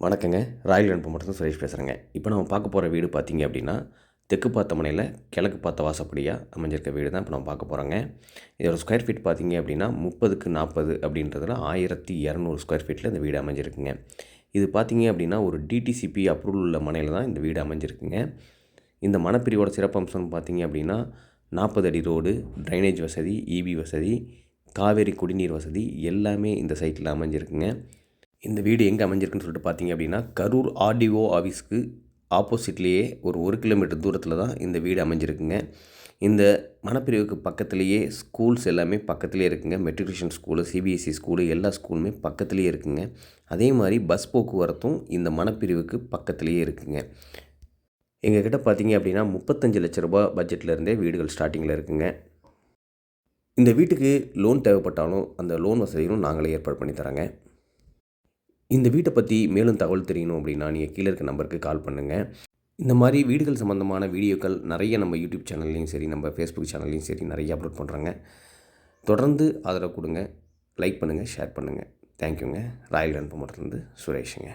வணக்கங்க. Royal Enfield மட்டும் சுரேஷ் பேசுகிறேங்க. இப்போ நம்ம பார்க்க போகிற வீடு பார்த்தீங்க அப்படின்னா, தெற்கு பார்த்த முனையில் கிழக்கு பார்த்த வாசப்படியாக அமைஞ்சிருக்க வீடு தான் இப்போ நம்ம பார்க்க போகிறோங்க. இதோட ஸ்கொயர் ஃபீட் பார்த்தீங்க அப்படின்னா 30க்கு 40 அப்படின்றதுல 1200 ஸ்கொயர் ஃபீட்டில் இந்த வீடு அமைஞ்சிருக்குங்க. இது பார்த்தீங்க அப்படின்னா ஒரு டிடிசிபி அப்ரூவல் உள்ள மனையில் தான் இந்த வீடு அமைஞ்சிருக்குங்க. இந்த மனைப்பிரிவோட சிறப்பம்சம்னு பார்த்தீங்க அப்படின்னா 40 அடி ரோடு, ட்ரைனேஜ் வசதி, இபி வசதி, காவேரி குடிநீர் வசதி எல்லாமே இந்த சைட்டில் அமைஞ்சிருக்குங்க. இந்த வீடு எங்கே அமைஞ்சிருக்குன்னு சொல்லிட்டு பார்த்தீங்க அப்படின்னா, கரூர் ஆர்டிஓ ஆஃபீஸ்க்கு ஆப்போசிட்லேயே ஒரு கிலோமீட்டர் தூரத்தில் தான் இந்த வீடு அமைஞ்சிருக்குங்க. இந்த மனப்பிரிவுக்கு பக்கத்துலேயே ஸ்கூல்ஸ் எல்லாமே பக்கத்துலேயே இருக்குங்க. மெட்ரிகுலேஷன் ஸ்கூலு, சிபிஎஸ்சி ஸ்கூலு எல்லா ஸ்கூலுமே பக்கத்துலேயே இருக்குங்க. அதே மாதிரி பஸ் போக்குவரத்தும் இந்த மனப்பிரிவுக்கு பக்கத்துலேயே இருக்குங்க. எங்ககிட்ட பார்த்தீங்க அப்படின்னா 35 லட்ச ரூபா பட்ஜெட்லேருந்தே வீடுகள் ஸ்டார்டிங்கில் இருக்குங்க. இந்த வீட்டுக்கு லோன் தேவைப்பட்டாலும் அந்த லோன் வசதிகளும் நாங்களே ஏற்பாடு பண்ணி தரோங்க. இந்த வீட்டை பற்றி மேலும் தகவல் தெரியணும் அப்படின்னா நீங்கள் கீழே இருக்க நம்பருக்கு கால் பண்ணுங்கள். இந்த மாதிரி வீடுகள் சம்மந்தமான வீடியோக்கள் நிறைய நம்ம யூடியூப் சேனல்லையும் சரி, நம்ம ஃபேஸ்புக் சேனல்லையும் சரி நிறைய அப்லோட் பண்ணுறாங்க. தொடர்ந்து ஆதரவு கொடுங்க, லைக் பண்ணுங்கள், ஷேர் பண்ணுங்கள். தேங்க்யூங்க. ராயல் என்ஃபீல்டு மட்டும் சுரேஷுங்க.